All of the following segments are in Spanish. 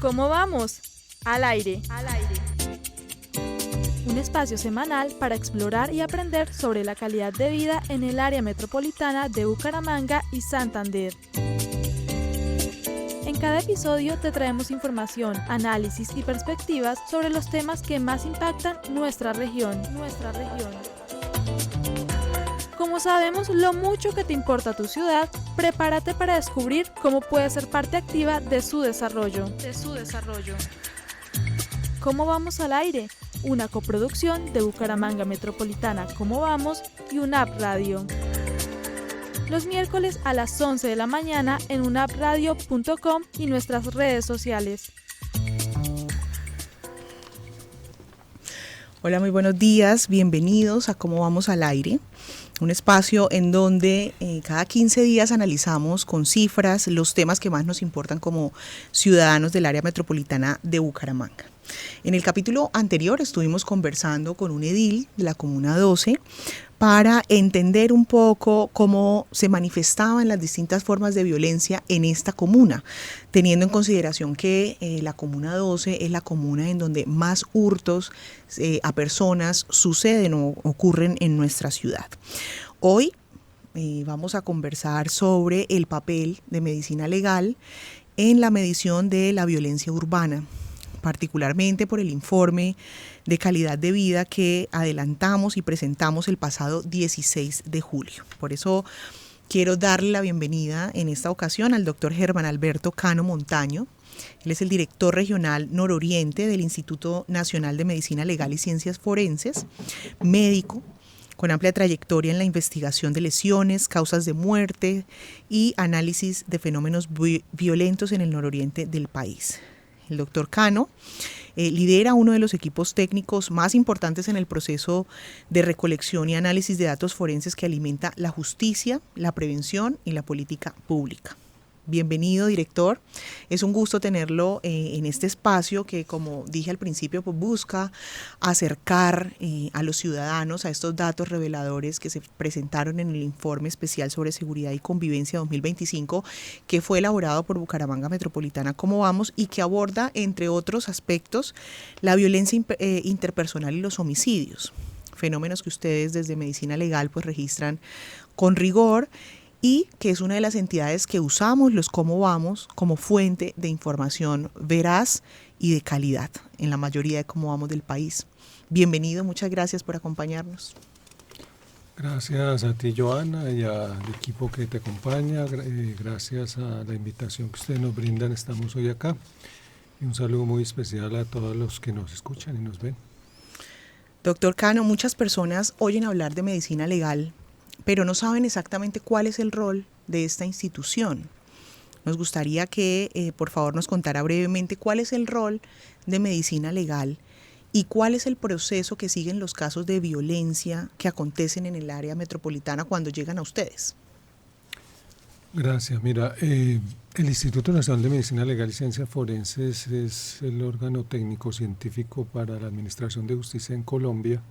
¿Cómo vamos? Al aire. Un espacio semanal para explorar y aprender sobre la calidad de vida en el área metropolitana de Bucaramanga y Santander. En cada episodio te traemos información, análisis y perspectivas sobre los temas que más impactan nuestra región. Como sabemos lo mucho que te importa tu ciudad, prepárate para descubrir cómo puedes ser parte activa de su desarrollo. ¿Cómo vamos al aire? Una coproducción de Bucaramanga Metropolitana ¿Cómo vamos? Y UNAP Radio. Los miércoles a las 11 de la mañana en unapradio.com y nuestras redes sociales. Hola, muy buenos días, bienvenidos a Cómo vamos al aire, un espacio en donde cada 15 días analizamos con cifras los temas que más nos importan como ciudadanos del área metropolitana de Bucaramanga. En el capítulo anterior estuvimos conversando con un edil de la Comuna 12 para entender un poco cómo se manifestaban las distintas formas de violencia en esta comuna, teniendo en consideración que la Comuna 12 es la comuna en donde más hurtos a personas suceden o ocurren en nuestra ciudad. Hoy vamos a conversar sobre el papel de medicina legal en la medición de la violencia urbana, particularmente por el informe de calidad de vida que adelantamos y presentamos el pasado 16 de julio. Por eso quiero darle la bienvenida en esta ocasión al doctor Germán Alberto Cano Montaño. Él es el director regional nororiente del Instituto Nacional de Medicina Legal y Ciencias Forenses, médico con amplia trayectoria en la investigación de lesiones, causas de muerte y análisis de fenómenos violentos en el nororiente del país. El doctor Cano lidera uno de los equipos técnicos más importantes en el proceso de recolección y análisis de datos forenses que alimenta la justicia, la prevención y la política pública. Bienvenido, director. Es un gusto tenerlo en este espacio que, como dije al principio, pues busca acercar a los ciudadanos a estos datos reveladores que se presentaron en el Informe Especial sobre Seguridad y Convivencia 2025, que fue elaborado por Bucaramanga Metropolitana ¿Cómo vamos? Y que aborda, entre otros aspectos, la violencia interpersonal y los homicidios, fenómenos que ustedes desde Medicina Legal pues registran con rigor, y que es una de las entidades que usamos los Cómo Vamos como fuente de información veraz y de calidad en la mayoría de Cómo Vamos del país. Bienvenido, muchas gracias por acompañarnos. Gracias a ti, Joana, y al equipo que te acompaña. Gracias a la invitación que ustedes nos brindan, estamos hoy acá. Y un saludo muy especial a todos los que nos escuchan y nos ven. Doctor Cano, muchas personas oyen hablar de medicina legal, pero no saben exactamente cuál es el rol de esta institución. Nos gustaría que, por favor, nos contara brevemente cuál es el rol de medicina legal y cuál es el proceso que siguen los casos de violencia que acontecen en el área metropolitana cuando llegan a ustedes. Gracias. Mira, el Instituto Nacional de Medicina Legal y Ciencias Forenses es el órgano técnico-científico para la Administración de Justicia en Colombia.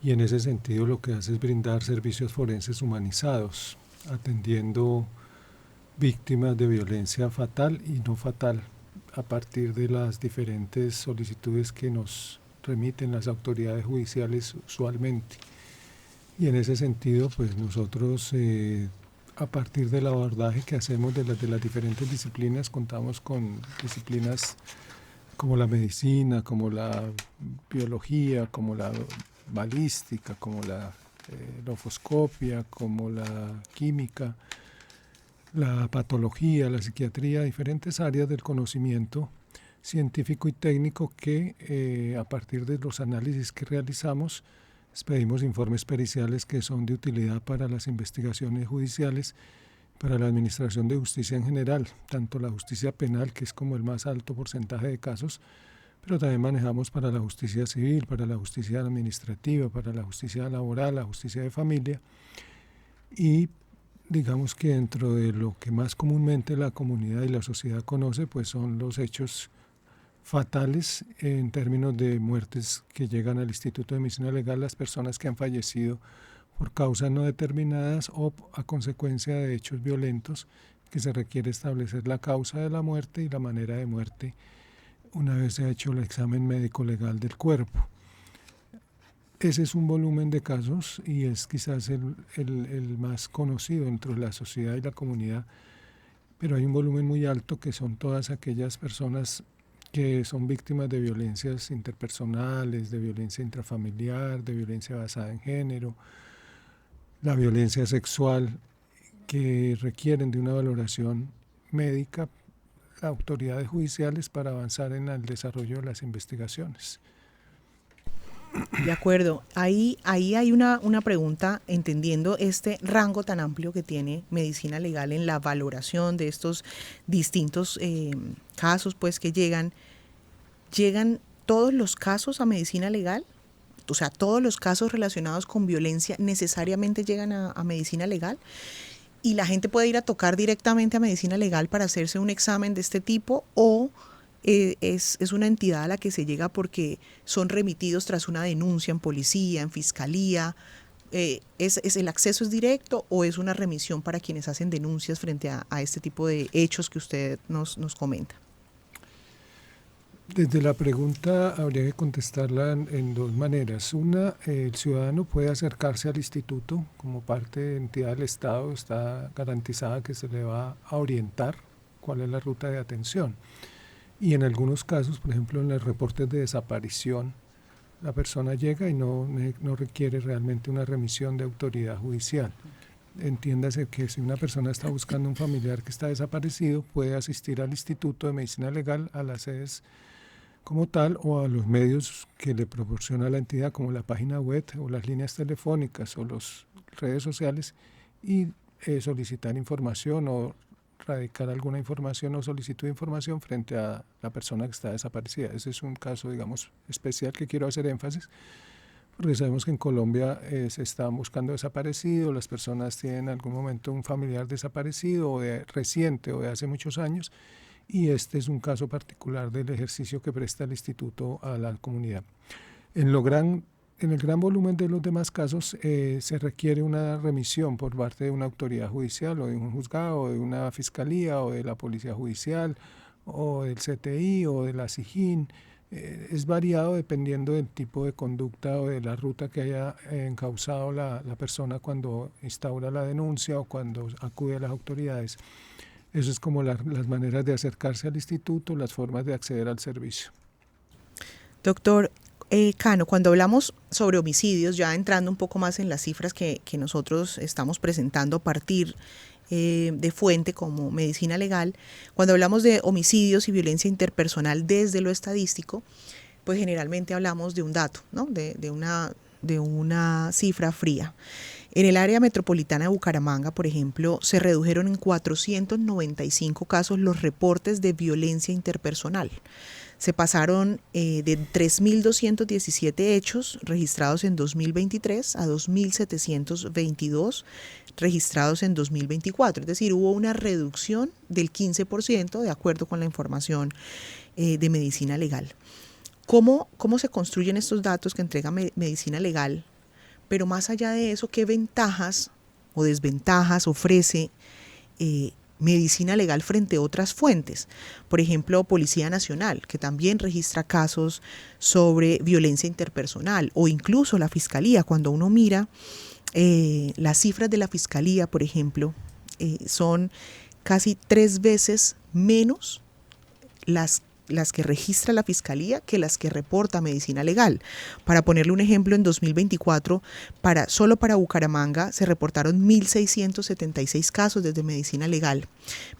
Y en ese sentido lo que hace es brindar servicios forenses humanizados, atendiendo víctimas de violencia fatal y no fatal, a partir de las diferentes solicitudes que nos remiten las autoridades judiciales usualmente. Y en ese sentido, pues nosotros, a partir del abordaje que hacemos de las diferentes disciplinas, contamos con disciplinas como la medicina, como la biología, como la balística, como la nefroscopia, como la química, la patología, la psiquiatría, diferentes áreas del conocimiento científico y técnico que a partir de los análisis que realizamos pedimos informes periciales que son de utilidad para las investigaciones judiciales, para la administración de justicia en general, tanto la justicia penal, que es como el más alto porcentaje de casos, pero también manejamos para la justicia civil, para la justicia administrativa, para la justicia laboral, la justicia de familia. Y digamos que dentro de lo que más comúnmente la comunidad y la sociedad conoce, pues son los hechos fatales en términos de muertes que llegan al Instituto de Medicina Legal, las personas que han fallecido por causas no determinadas o a consecuencia de hechos violentos que se requiere establecer la causa de la muerte y la manera de muerte una vez se ha hecho el examen médico legal del cuerpo. Ese es un volumen de casos y es quizás el más conocido dentro de la sociedad y la comunidad, pero hay un volumen muy alto que son todas aquellas personas que son víctimas de violencias interpersonales, de violencia intrafamiliar, de violencia basada en género, la violencia sexual, que requieren de una valoración médica, autoridades judiciales para avanzar en el desarrollo de las investigaciones. De acuerdo. Ahí hay una pregunta, entendiendo este rango tan amplio que tiene medicina legal en la valoración de estos distintos casos pues que llegan todos los casos a medicina legal. O sea, todos los casos relacionados con violencia necesariamente llegan a medicina legal, y la gente puede ir a tocar directamente a medicina legal para hacerse un examen de este tipo, o es una entidad a la que se llega porque son remitidos tras una denuncia en policía, en fiscalía. ¿El acceso es directo o es una remisión para quienes hacen denuncias frente a este tipo de hechos que usted nos comenta? Desde la pregunta habría que contestarla en dos maneras. Una, el ciudadano puede acercarse al instituto como parte de entidad del Estado, está garantizada que se le va a orientar cuál es la ruta de atención. Y en algunos casos, por ejemplo en los reportes de desaparición, la persona llega y no requiere realmente una remisión de autoridad judicial. Entiéndase que si una persona está buscando un familiar que está desaparecido, puede asistir al Instituto de Medicina Legal, a las sedes como tal, o a los medios que le proporciona la entidad, como la página web o las líneas telefónicas o las redes sociales, y solicitar información o radicar alguna información o solicitud de información frente a la persona que está desaparecida. Ese es un caso, digamos, especial que quiero hacer énfasis, porque sabemos que en Colombia se están buscando desaparecidos, las personas tienen en algún momento un familiar desaparecido, o reciente o de hace muchos años, y este es un caso particular del ejercicio que presta el instituto a la comunidad. En el gran volumen de los demás casos se requiere una remisión por parte de una autoridad judicial o de un juzgado o de una fiscalía o de la policía judicial o del CTI o de la SIJIN. Es variado dependiendo del tipo de conducta o de la ruta que haya encauzado la persona cuando instaura la denuncia o cuando acude a las autoridades. Eso es como las maneras de acercarse al instituto, las formas de acceder al servicio. Doctor Cano, cuando hablamos sobre homicidios, ya entrando un poco más en las cifras que nosotros estamos presentando a partir de fuente como medicina legal, cuando hablamos de homicidios y violencia interpersonal desde lo estadístico, pues generalmente hablamos de un dato, ¿no? de una cifra fría. En el área metropolitana de Bucaramanga, por ejemplo, se redujeron en 495 casos los reportes de violencia interpersonal. Se pasaron de 3.217 hechos registrados en 2023 a 2.722 registrados en 2024. Es decir, hubo una reducción del 15% de acuerdo con la información de medicina legal. ¿Cómo se construyen estos datos que entrega medicina legal? Pero más allá de eso, ¿qué ventajas o desventajas ofrece medicina legal frente a otras fuentes? Por ejemplo, Policía Nacional, que también registra casos sobre violencia interpersonal, o incluso la Fiscalía. Cuando uno mira las cifras de la Fiscalía, por ejemplo, son casi 3 veces menos las que registra la Fiscalía que las que reporta medicina legal. Para ponerle un ejemplo, en 2024, solo para Bucaramanga se reportaron 1.676 casos desde medicina legal,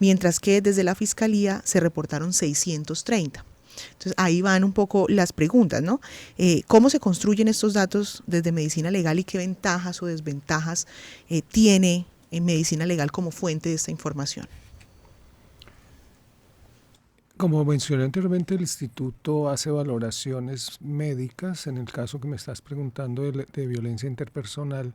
mientras que desde la Fiscalía se reportaron 630. Entonces ahí van un poco las preguntas, ¿no? ¿Cómo se construyen estos datos desde medicina legal y qué ventajas o desventajas tiene en medicina legal como fuente de esta información? Como mencioné anteriormente, el instituto hace valoraciones médicas, en el caso que me estás preguntando de violencia interpersonal,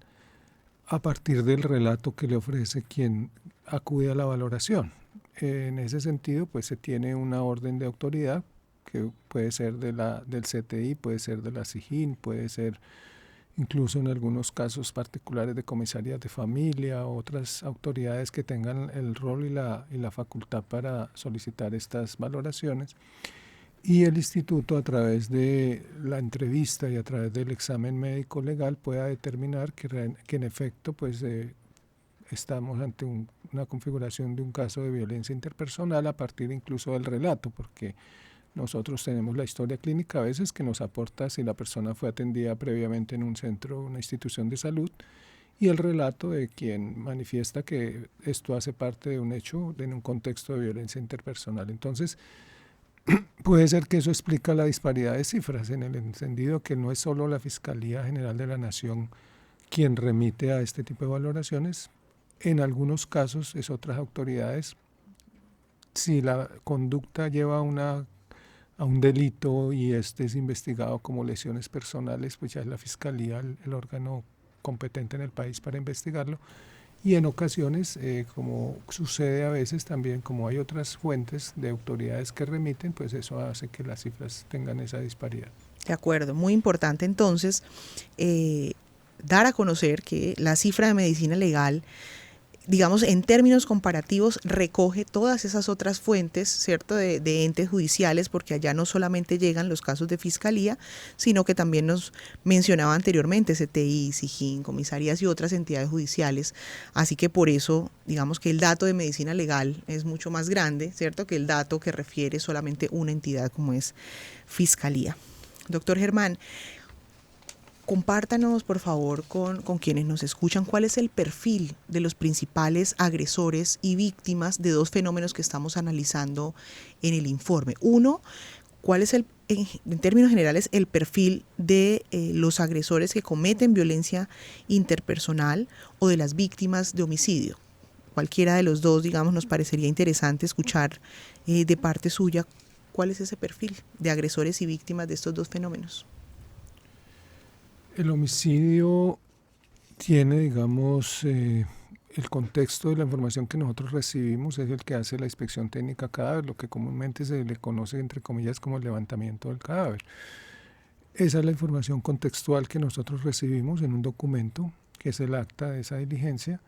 a partir del relato que le ofrece quien acude a la valoración. En ese sentido, pues se tiene una orden de autoridad que puede ser del CTI, puede ser de la SIJIN, puede ser incluso en algunos casos particulares de comisarías de familia, otras autoridades que tengan el rol y la facultad para solicitar estas valoraciones. Y el instituto, a través de la entrevista y a través del examen médico legal, pueda determinar que en efecto pues, estamos ante una configuración de un caso de violencia interpersonal a partir incluso del relato, porque nosotros tenemos la historia clínica a veces que nos aporta si la persona fue atendida previamente en un centro, una institución de salud, y el relato de quien manifiesta que esto hace parte de un hecho en un contexto de violencia interpersonal. Entonces, puede ser que eso explica la disparidad de cifras, en el entendido que no es solo la Fiscalía General de la Nación quien remite a este tipo de valoraciones, en algunos casos es otras autoridades. Si la conducta lleva a un delito y este es investigado como lesiones personales, pues ya es la Fiscalía el órgano competente en el país para investigarlo. Y en ocasiones, como sucede a veces también, como hay otras fuentes de autoridades que remiten, pues eso hace que las cifras tengan esa disparidad. De acuerdo, muy importante entonces dar a conocer que la cifra de medicina legal, digamos, en términos comparativos, recoge todas esas otras fuentes, ¿cierto?, de entes judiciales, porque allá no solamente llegan los casos de fiscalía, sino que también nos mencionaba anteriormente CTI, SIJIN, comisarías y otras entidades judiciales. Así que por eso, digamos que el dato de medicina legal es mucho más grande, ¿cierto?, que el dato que refiere solamente una entidad como es fiscalía. Doctor Germán, compártanos, por favor, con quienes nos escuchan, cuál es el perfil de los principales agresores y víctimas de dos fenómenos que estamos analizando en el informe. Uno, cuál es en términos generales, el perfil de los agresores que cometen violencia interpersonal o de las víctimas de homicidio. Cualquiera de los dos, digamos, nos parecería interesante escuchar de parte suya cuál es ese perfil de agresores y víctimas de estos dos fenómenos. El homicidio tiene, digamos, el contexto de la información que nosotros recibimos es el que hace la inspección técnica cadáver, lo que comúnmente se le conoce, entre comillas, como el levantamiento del cadáver. Esa es la información contextual que nosotros recibimos en un documento, que es el acta de esa diligencia,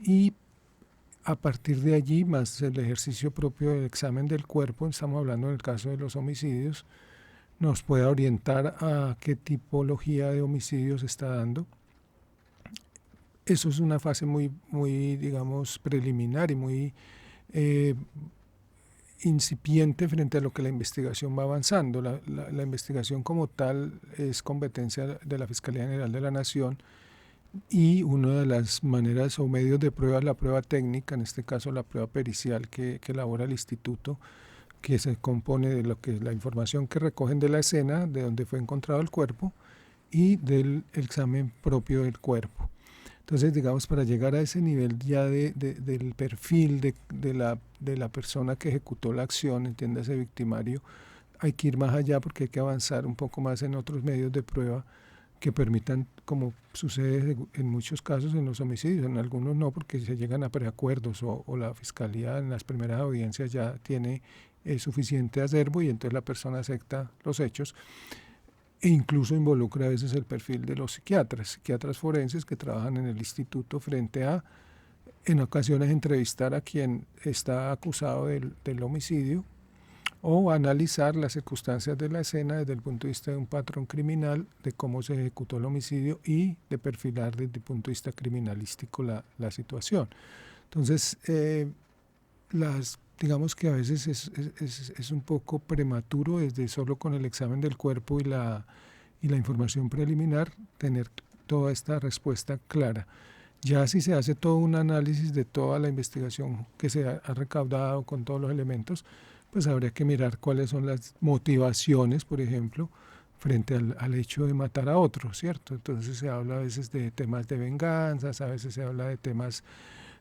y a partir de allí, más el ejercicio propio del examen del cuerpo, estamos hablando del caso de los homicidios, nos puede orientar a qué tipología de homicidio se está dando. Eso es una fase muy digamos, preliminar y muy incipiente frente a lo que la investigación va avanzando. La investigación como tal es competencia de la Fiscalía General de la Nación y una de las maneras o medios de prueba es la prueba técnica, en este caso la prueba pericial que elabora el instituto, que se compone de lo que es la información que recogen de la escena, de donde fue encontrado el cuerpo, y del examen propio del cuerpo. Entonces, digamos, para llegar a ese nivel ya del perfil de la persona que ejecutó la acción, entiéndase victimario, hay que ir más allá porque hay que avanzar un poco más en otros medios de prueba que permitan, como sucede en muchos casos en los homicidios, en algunos no, porque se llegan a preacuerdos o la fiscalía en las primeras audiencias ya tiene suficiente acervo y entonces la persona acepta los hechos e incluso involucra a veces el perfil de los psiquiatras forenses que trabajan en el instituto frente a, en ocasiones, entrevistar a quien está acusado del homicidio o analizar las circunstancias de la escena desde el punto de vista de un patrón criminal, de cómo se ejecutó el homicidio y de perfilar desde el punto de vista criminalístico la situación. Entonces, digamos que a veces es un poco prematuro desde solo con el examen del cuerpo y la información preliminar tener toda esta respuesta clara. Ya si se hace todo un análisis de toda la investigación que se ha recaudado con todos los elementos, pues habría que mirar cuáles son las motivaciones, por ejemplo, frente al hecho de matar a otro, ¿cierto? Entonces se habla a veces de temas de venganzas, a veces se habla de temas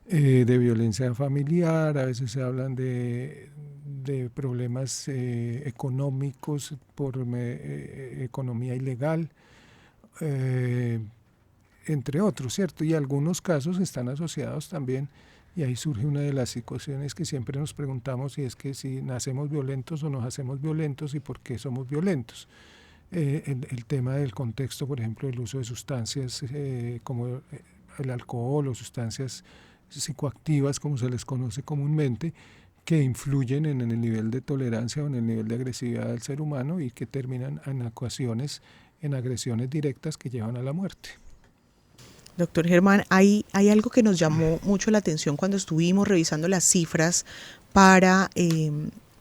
de violencia familiar, a veces se hablan de problemas económicos por economía ilegal, entre otros, ¿cierto? Y algunos casos están asociados también, y ahí surge una de las situaciones que siempre nos preguntamos, y es que si nacemos violentos o nos hacemos violentos y por qué somos violentos. el tema del contexto, por ejemplo, el uso de sustancias como el alcohol o sustancias psicoactivas, como se les conoce comúnmente, que influyen en el nivel de tolerancia o en el nivel de agresividad del ser humano y que terminan en ocasiones en agresiones directas que llevan a la muerte. Doctor Germán, hay algo que nos llamó mucho la atención cuando estuvimos revisando las cifras para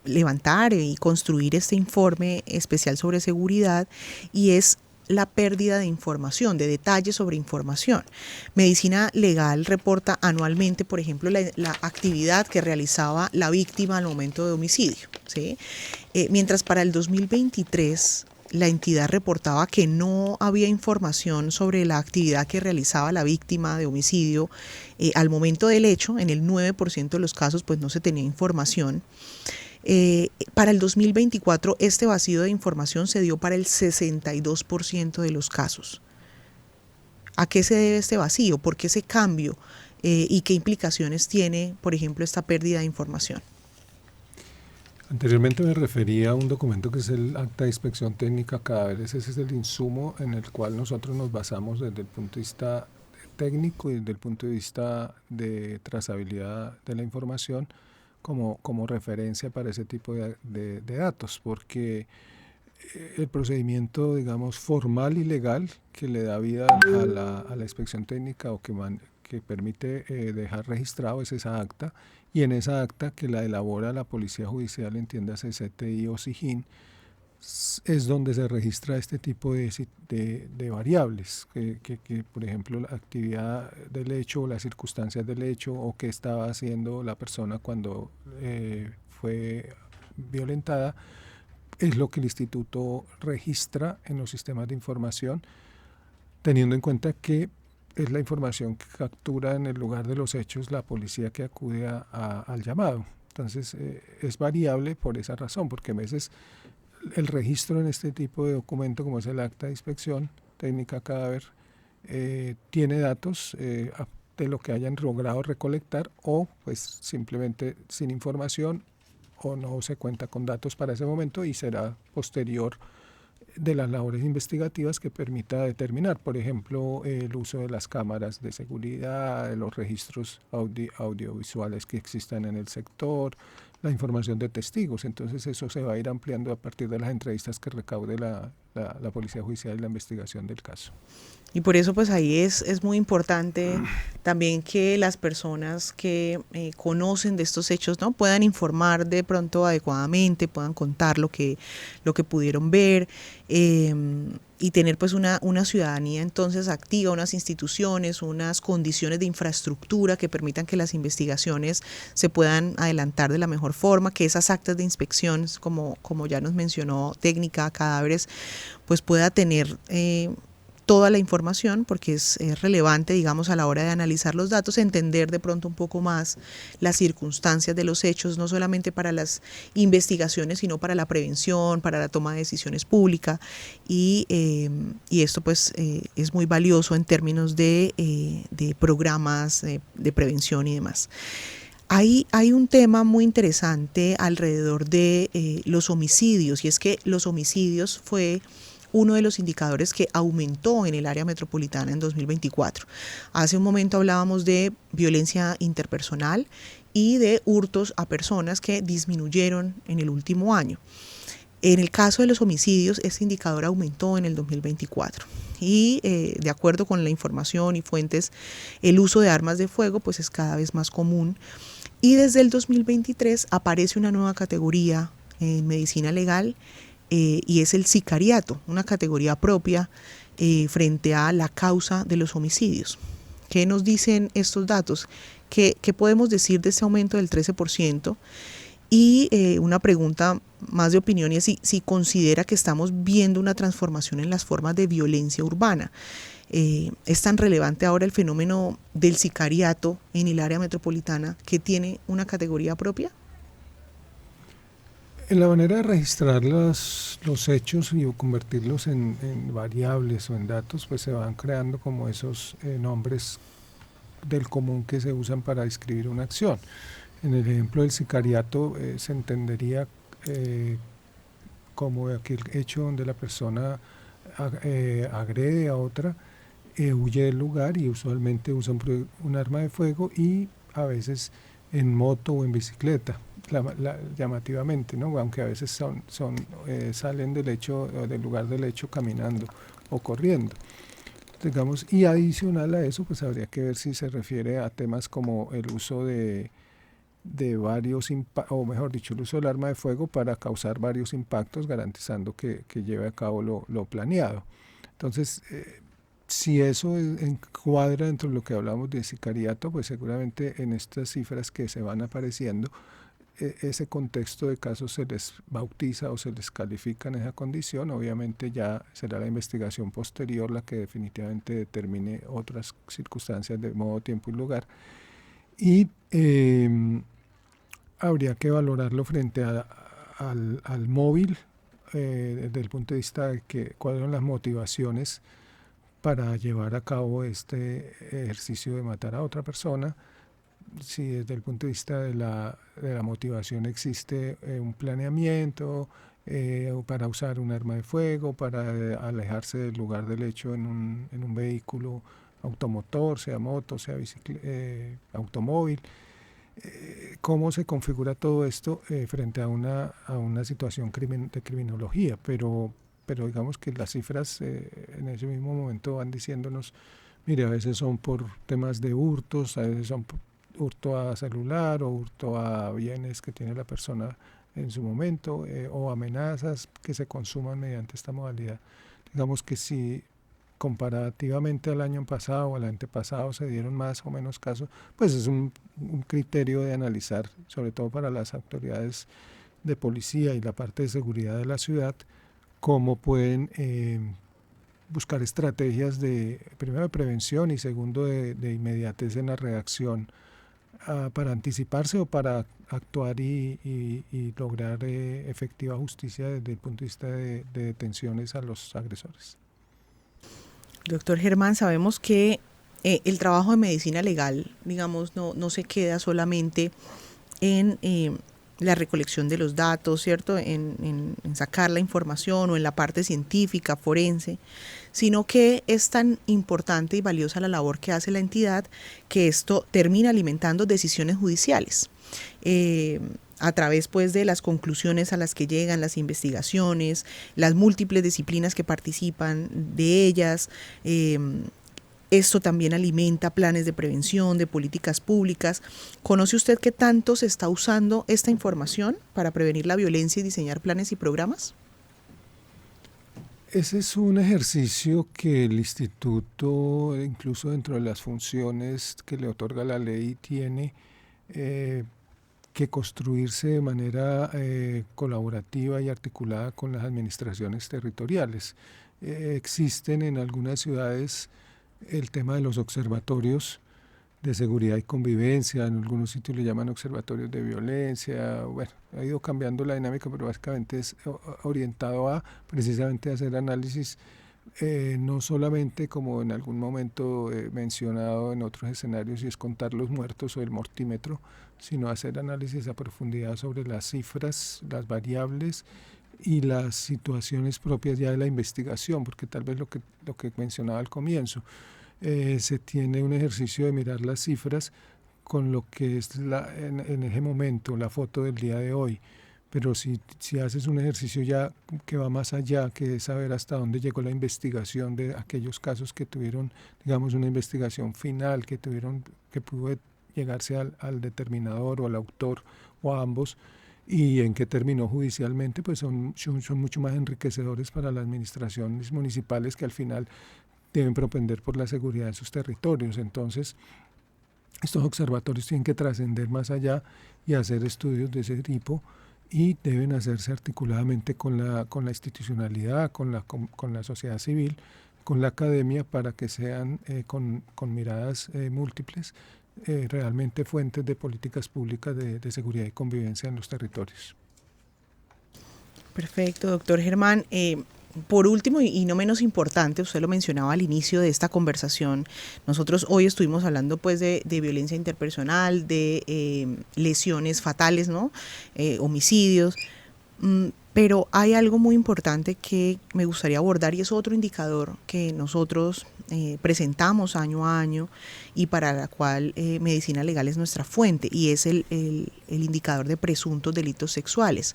levantar y construir este informe especial sobre seguridad, y es la pérdida de información, de detalles sobre información. Medicina Legal reporta anualmente, por ejemplo, la actividad que realizaba la víctima al momento de homicidio, ¿sí? Mientras para el 2023 la entidad reportaba que no había información sobre la actividad que realizaba la víctima de homicidio al momento del hecho. En el 9% de los casos pues no se tenía información. Para el 2024 este vacío de información se dio para el 62% de los casos. ¿A qué se debe este vacío? ¿Por qué ese cambio? ¿Y qué implicaciones tiene, por ejemplo, esta pérdida de información? Anteriormente me refería a un documento que es el Acta de Inspección Técnica Cadáveres. Ese es el insumo en el cual nosotros nos basamos desde el punto de vista técnico y desde el punto de vista de trazabilidad de la información como referencia para ese tipo de datos, porque el procedimiento, digamos, formal y legal que le da vida a la inspección técnica o que permite dejar registrado es esa acta, y en esa acta que la elabora la Policía Judicial, entiéndase CTI o SIJIN, es donde se registra este tipo de variables, que por ejemplo la actividad del hecho o las circunstancias del hecho o qué estaba haciendo la persona cuando fue violentada, es lo que el instituto registra en los sistemas de información, teniendo en cuenta que es la información que captura en el lugar de los hechos la policía que acude al llamado. Entonces es variable por esa razón, porque a veces el registro en este tipo de documento, como es el Acta de Inspección Técnica Cadáver, tiene datos de lo que hayan logrado recolectar, o pues simplemente sin información, o no se cuenta con datos para ese momento y será posterior de las labores investigativas que permita determinar, por ejemplo, el uso de las cámaras de seguridad, de los registros audiovisuales que existan en el sector, la información de testigos. Entonces eso se va a ir ampliando a partir de las entrevistas que recaude la Policía Judicial y la investigación del caso. Y por eso pues ahí es muy importante también que las personas que conocen de estos hechos, ¿no?, puedan informar de pronto adecuadamente, puedan contar lo que pudieron ver, y tener pues una ciudadanía entonces activa, unas instituciones, unas condiciones de infraestructura que permitan que las investigaciones se puedan adelantar de la mejor forma, que esas actas de inspección, como ya nos mencionó Técnica Cadáveres, pues pueda tener toda la información, porque es relevante, digamos, a la hora de analizar los datos, entender de pronto un poco más las circunstancias de los hechos, no solamente para las investigaciones, sino para la prevención, para la toma de decisiones públicas, y esto pues es muy valioso en términos de programas de prevención y demás. Hay un tema muy interesante alrededor de los homicidios, y es que los homicidios fue uno de los indicadores que aumentó en el área metropolitana en 2024. Hace un momento hablábamos de violencia interpersonal y de hurtos a personas que disminuyeron en el último año. En el caso de los homicidios, este indicador aumentó en el 2024 y de acuerdo con la información y fuentes, el uso de armas de fuego pues es cada vez más común, y desde el 2023 aparece una nueva categoría en medicina legal, y es el sicariato, una categoría propia frente a la causa de los homicidios. ¿Qué nos dicen estos datos? ¿Qué podemos decir de este aumento del 13%? Y una pregunta más de opinión, y es si considera que estamos viendo una transformación en las formas de violencia urbana. ¿Es tan relevante ahora el fenómeno del sicariato en el área metropolitana que tiene una categoría propia? En la manera de registrar los hechos y convertirlos en variables o en datos, pues se van creando como esos nombres del común que se usan para describir una acción. En el ejemplo del sicariato se entendería como aquel hecho donde la persona agrede a otra, huye del lugar y usualmente usa un arma de fuego y a veces en moto o en bicicleta, llamativamente, ¿no? Aunque a veces salen del lugar del hecho caminando o corriendo. Digamos, y adicional a eso, pues habría que ver si se refiere a temas como el uso de varios o mejor dicho, el uso del arma de fuego para causar varios impactos, garantizando que lleve a cabo lo planeado. Entonces, si eso encuadra dentro de lo que hablamos de sicariato, pues seguramente en estas cifras que se van apareciendo, ese contexto de casos se les bautiza o se les califica en esa condición. Obviamente ya será la investigación posterior la que definitivamente determine otras circunstancias de modo, tiempo y lugar. Y habría que valorarlo frente al móvil, desde el punto de vista de cuáles son las motivaciones para llevar a cabo este ejercicio de matar a otra persona. Si desde el punto de vista de la motivación existe un planeamiento para usar un arma de fuego, para alejarse del lugar del hecho en un vehículo automotor, sea moto, sea automóvil. Cómo se configura todo esto frente a una situación de criminología, pero digamos que las cifras en ese mismo momento van diciéndonos, mire, a veces son por temas de hurtos, a veces son hurto a celular o hurto a bienes que tiene la persona en su momento, o amenazas que se consuman mediante esta modalidad. Digamos que si comparativamente al año pasado o al antepasado se dieron más o menos casos, pues es un criterio de analizar, sobre todo para las autoridades de policía y la parte de seguridad de la ciudad, cómo pueden buscar estrategias primero de prevención y segundo de inmediatez en la reacción, para anticiparse o para actuar y lograr efectiva justicia desde el punto de vista de detenciones a los agresores. Doctor Germán, sabemos que el trabajo de medicina legal, digamos, no se queda solamente en la recolección de los datos, ¿cierto? En sacar la información o en la parte científica, forense, sino que es tan importante y valiosa la labor que hace la entidad que esto termina alimentando decisiones judiciales. A través pues de las conclusiones a las que llegan las investigaciones, las múltiples disciplinas que participan de ellas. Esto también alimenta planes de prevención, de políticas públicas. ¿Conoce usted qué tanto se está usando esta información para prevenir la violencia y diseñar planes y programas? Ese es un ejercicio que el instituto, incluso dentro de las funciones que le otorga la ley, tiene que construirse de manera colaborativa y articulada con las administraciones territoriales. Existen en algunas ciudades el tema de los observatorios de seguridad y convivencia, en algunos sitios le llaman observatorios de violencia. Bueno, ha ido cambiando la dinámica, pero básicamente es orientado a precisamente hacer análisis, no solamente como en algún momento mencionado en otros escenarios, y es contar los muertos o el mortímetro, sino hacer análisis a profundidad sobre las cifras, las variables y las situaciones propias ya de la investigación, porque tal vez lo que mencionaba al comienzo, se tiene un ejercicio de mirar las cifras con lo que es en ese momento la foto del día de hoy, pero si haces un ejercicio ya que va más allá, que es saber hasta dónde llegó la investigación de aquellos casos que tuvieron, digamos, una investigación final, que pudo llegarse al determinador o al autor o a ambos, y en qué terminó judicialmente, pues son mucho más enriquecedores para las administraciones municipales, que al final deben propender por la seguridad de sus territorios. Entonces, estos observatorios tienen que trascender más allá y hacer estudios de ese tipo, y deben hacerse articuladamente con la institucionalidad, con la sociedad civil, con la academia, para que sean con miradas múltiples, realmente fuentes de políticas públicas de seguridad y convivencia en los territorios. Perfecto, doctor Germán. Por último, y no menos importante, usted lo mencionaba al inicio de esta conversación, nosotros hoy estuvimos hablando pues de violencia interpersonal, de lesiones fatales, ¿no? Homicidios, Pero hay algo muy importante que me gustaría abordar y es otro indicador que nosotros presentamos año a año y para la cual Medicina Legal es nuestra fuente, y es el indicador de presuntos delitos sexuales.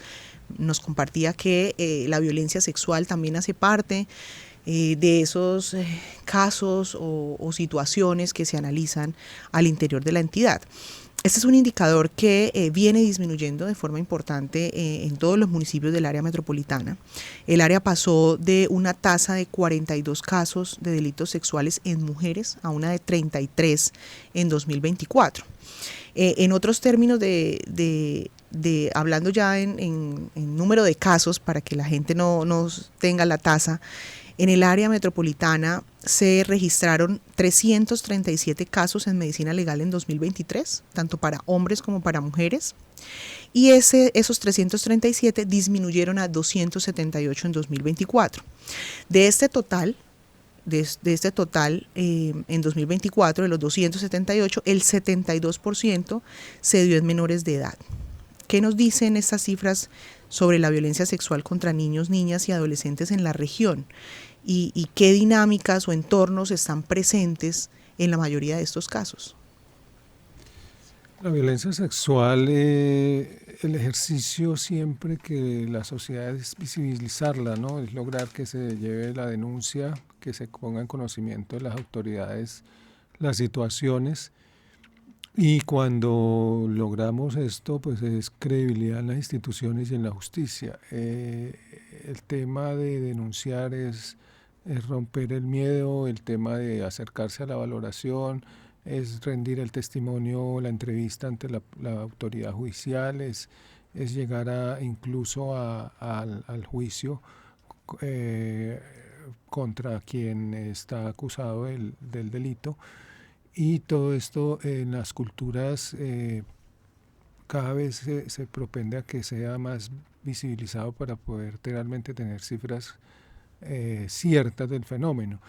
Nos compartía que la violencia sexual también hace parte de esos casos o situaciones que se analizan al interior de la entidad. Este es un indicador que viene disminuyendo de forma importante en todos los municipios del área metropolitana. El área pasó de una tasa de 42 casos de delitos sexuales en mujeres a una de 33 en 2024. En otros términos hablando ya en número de casos, para que la gente no tenga la tasa, en el área metropolitana se registraron 337 casos en medicina legal en 2023, tanto para hombres como para mujeres, y esos 337 disminuyeron a 278 en 2024. De este total, en 2024, de los 278, el 72% se dio en menores de edad. ¿Qué nos dicen estas cifras sobre la violencia sexual contra niños, niñas y adolescentes en la región? ¿Y qué dinámicas o entornos están presentes en la mayoría de estos casos? La violencia sexual, el ejercicio siempre que la sociedad es visibilizarla, ¿no? Es lograr que se lleve la denuncia, que se ponga en conocimiento de las autoridades las situaciones, y cuando logramos esto, pues es credibilidad en las instituciones y en la justicia. El tema de denunciar es romper el miedo, el tema de acercarse a la valoración, es rendir el testimonio, la entrevista ante la autoridad judicial, es llegar incluso al juicio contra quien está acusado del delito. Y todo esto en las culturas cada vez se propende a que sea más visibilizado para poder realmente tener cifras ciertas del fenómeno.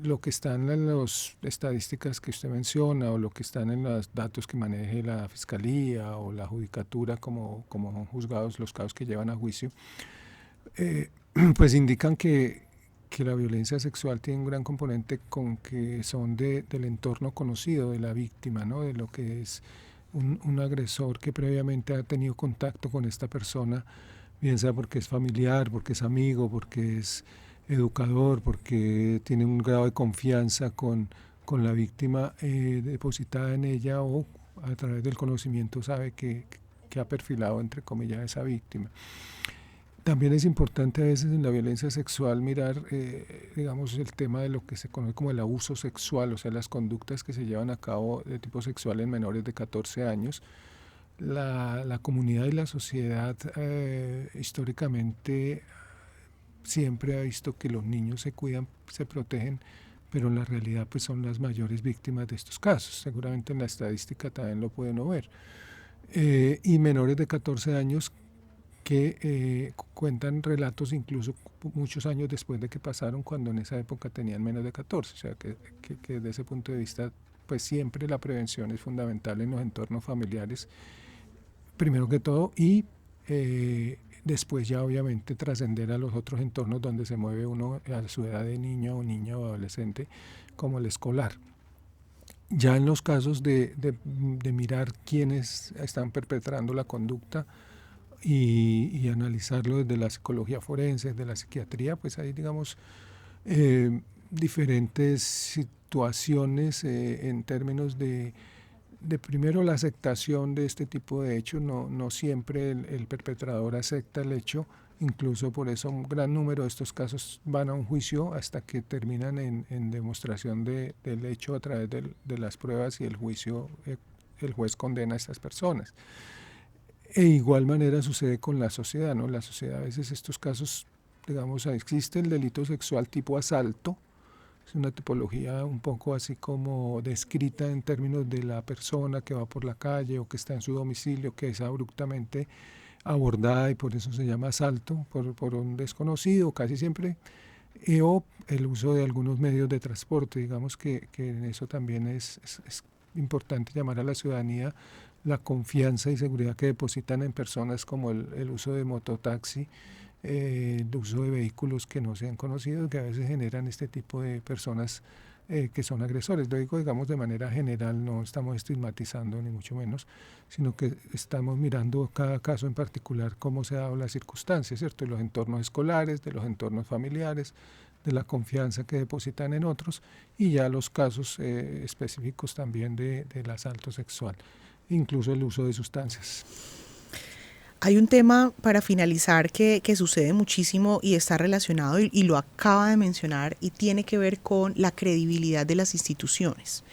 Lo que están en las estadísticas que usted menciona, o lo que están en los datos que maneje la Fiscalía o la Judicatura como son juzgados los casos que llevan a juicio, pues indican que la violencia sexual tiene un gran componente con que son del entorno conocido de la víctima, ¿no? De lo que es un agresor que previamente ha tenido contacto con esta persona, bien sea porque es familiar, porque es amigo, porque es educador, porque tiene un grado de confianza con la víctima depositada en ella, o a través del conocimiento sabe que ha perfilado, entre comillas, a esa víctima. También es importante a veces en la violencia sexual mirar, digamos, el tema de lo que se conoce como el abuso sexual, o sea, las conductas que se llevan a cabo de tipo sexual en menores de 14 años. La comunidad y la sociedad históricamente siempre ha visto que los niños se cuidan, se protegen, pero en la realidad pues son las mayores víctimas de estos casos. Seguramente en la estadística también lo pueden ver. Y menores de 14 años que cuentan relatos incluso muchos años después de que pasaron, cuando en esa época tenían menos de 14. O sea que desde ese punto de vista pues siempre la prevención es fundamental en los entornos familiares, primero que todo, y después ya obviamente trascender a los otros entornos donde se mueve uno a su edad de niño o niña o adolescente, como el escolar. Ya en los casos de mirar quiénes están perpetrando la conducta y analizarlo desde la psicología forense, desde la psiquiatría, pues hay, digamos, diferentes situaciones en términos de primero la aceptación de este tipo de hechos. No siempre el perpetrador acepta el hecho, incluso por eso un gran número de estos casos van a un juicio hasta que terminan en demostración del hecho a través de las pruebas, y el juicio, el juez condena a estas personas. E igual manera sucede con la sociedad, ¿no? La sociedad, a veces estos casos, digamos, existe el delito sexual tipo asalto. Es una tipología un poco así como descrita en términos de la persona que va por la calle o que está en su domicilio, que es abruptamente abordada y por eso se llama asalto, por un desconocido casi siempre, o el uso de algunos medios de transporte. Digamos que en eso también es importante llamar a la ciudadanía la confianza y seguridad que depositan en personas como el uso de mototaxi, el uso de vehículos que no sean conocidos, que a veces generan este tipo de personas que son agresores. Lo digo, digamos, de manera general, no estamos estigmatizando ni mucho menos, sino que estamos mirando cada caso en particular, cómo se ha dado las circunstancias, ¿cierto? De los entornos escolares, de los entornos familiares, de la confianza que depositan en otros, y ya los casos específicos también del asalto sexual, incluso el uso de sustancias. Hay un tema para finalizar que sucede muchísimo y está relacionado, y lo acaba de mencionar, y tiene que ver con la credibilidad de las instituciones.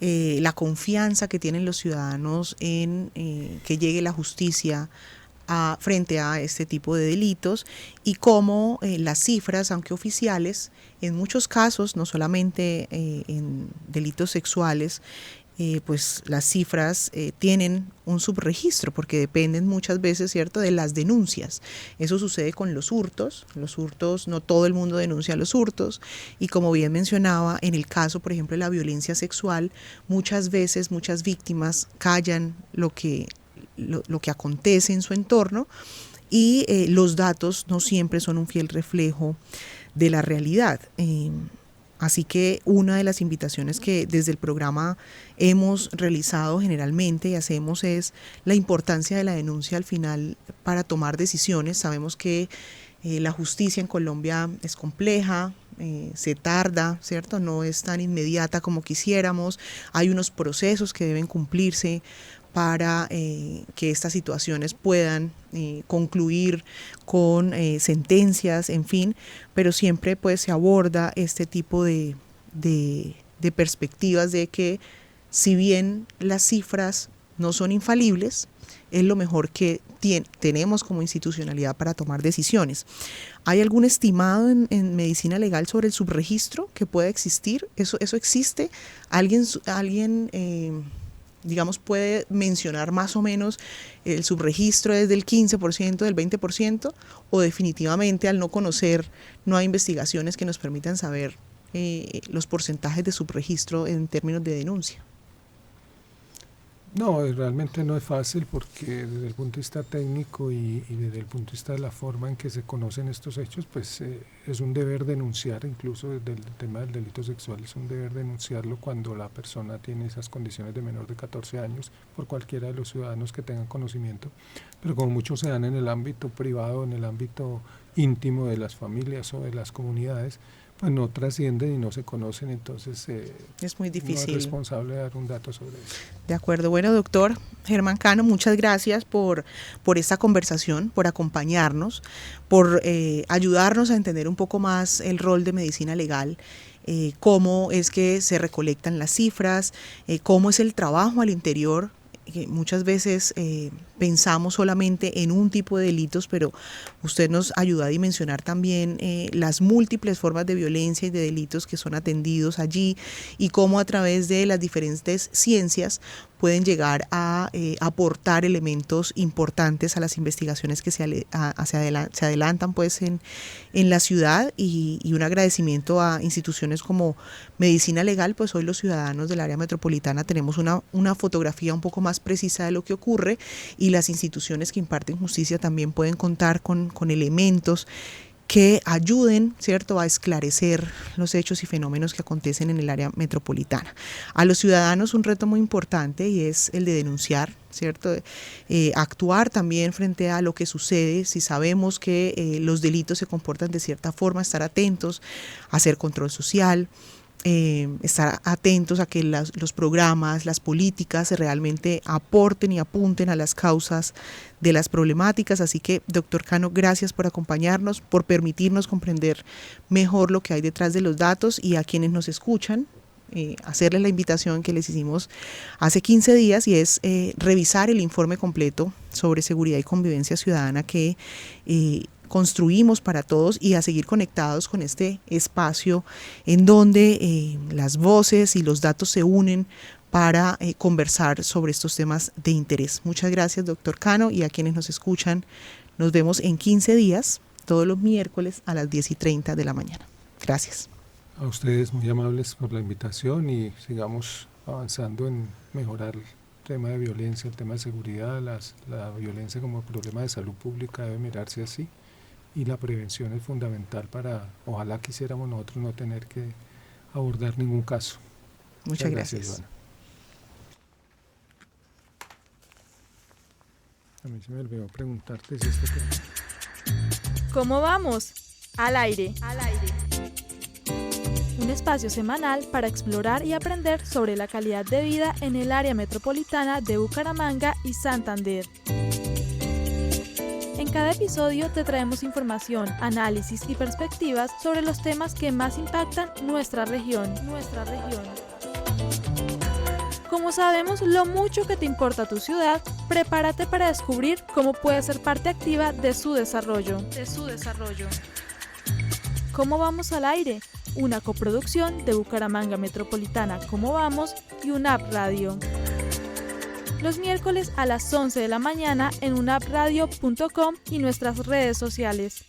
La confianza que tienen los ciudadanos en que llegue la justicia frente a este tipo de delitos, y cómo las cifras, aunque oficiales, en muchos casos, no solamente en delitos sexuales, pues las cifras tienen un subregistro, porque dependen muchas veces, ¿cierto?, de las denuncias. Eso sucede con los hurtos, no todo el mundo denuncia los hurtos, y como bien mencionaba, en el caso, por ejemplo, de la violencia sexual, muchas veces muchas víctimas callan lo que acontece en su entorno, y los datos no siempre son un fiel reflejo de la realidad. Así que una de las invitaciones que desde el programa hemos realizado generalmente y hacemos es la importancia de la denuncia al final para tomar decisiones. Sabemos que la justicia en Colombia es compleja, se tarda, ¿cierto? No es tan inmediata como quisiéramos. Hay unos procesos que deben cumplirse para que estas situaciones puedan concluir con sentencias, en fin, pero siempre pues se aborda este tipo de perspectivas de que, si bien las cifras no son infalibles, es lo mejor que tenemos como institucionalidad para tomar decisiones. ¿Hay algún estimado en medicina legal sobre el subregistro que pueda existir? ¿Eso existe? ¿Alguien digamos, puede mencionar más o menos el subregistro es del 15%, del 20%, o definitivamente, al no conocer, no hay investigaciones que nos permitan saber los porcentajes de subregistro en términos de denuncia? No, realmente no es fácil, porque desde el punto de vista técnico y desde el punto de vista de la forma en que se conocen estos hechos, pues es un deber denunciar, incluso desde el tema del delito sexual, es un deber denunciarlo cuando la persona tiene esas condiciones de menor de 14 años, por cualquiera de los ciudadanos que tengan conocimiento, pero como muchos se dan en el ámbito privado, en el ámbito íntimo de las familias o de las comunidades, pues no trascienden y no se conocen, entonces es muy difícil. No es responsable de dar un dato sobre eso. De acuerdo. Bueno, doctor Germán Cano, muchas gracias por esta conversación, por acompañarnos, por ayudarnos a entender un poco más el rol de medicina legal, cómo es que se recolectan las cifras, cómo es el trabajo al interior, que muchas veces pensamos solamente en un tipo de delitos, pero usted nos ayudó a dimensionar también las múltiples formas de violencia y de delitos que son atendidos allí, y cómo a través de las diferentes ciencias pueden llegar a aportar elementos importantes a las investigaciones que se adelantan pues en la ciudad, y un agradecimiento a instituciones como Medicina Legal. Pues hoy los ciudadanos del área metropolitana tenemos una fotografía un poco más precisa de lo que ocurre, y las instituciones que imparten justicia también pueden contar con elementos que ayuden, ¿cierto?, a esclarecer los hechos y fenómenos que acontecen en el área metropolitana. A los ciudadanos un reto muy importante, y es el de denunciar, ¿cierto?, actuar también frente a lo que sucede. Si sabemos que los delitos se comportan de cierta forma, estar atentos, hacer control social, estar atentos a que los programas, las políticas realmente aporten y apunten a las causas de las problemáticas. Así que, doctor Cano, gracias por acompañarnos, por permitirnos comprender mejor lo que hay detrás de los datos, y a quienes nos escuchan, hacerles la invitación que les hicimos hace 15 días, y es revisar el informe completo sobre seguridad y convivencia ciudadana que construimos para todos, y a seguir conectados con este espacio en donde las voces y los datos se unen para conversar sobre estos temas de interés. Muchas gracias, doctor Cano, y a quienes nos escuchan, nos vemos en 15 días, todos los miércoles a las 10:30 de la mañana. Gracias. A ustedes muy amables por la invitación, y sigamos avanzando en mejorar el tema de violencia, el tema de seguridad, la violencia como problema de salud pública debe mirarse así, y la prevención es fundamental para, ojalá quisiéramos nosotros no tener que abordar ningún caso. Muchas gracias. Ivana. A mí se me olvidó preguntarte si esto ¿Cómo vamos? Al aire. Un espacio semanal para explorar y aprender sobre la calidad de vida en el área metropolitana de Bucaramanga y Santander. En cada episodio te traemos información, análisis y perspectivas sobre los temas que más impactan nuestra región. Como sabemos lo mucho que te importa tu ciudad, prepárate para descubrir cómo puedes ser parte activa de su desarrollo. ¿Cómo vamos al aire? Una coproducción de Bucaramanga Metropolitana Cómo Vamos y UNAP Radio. Los miércoles a las 11 de la mañana en unapradio.com y nuestras redes sociales.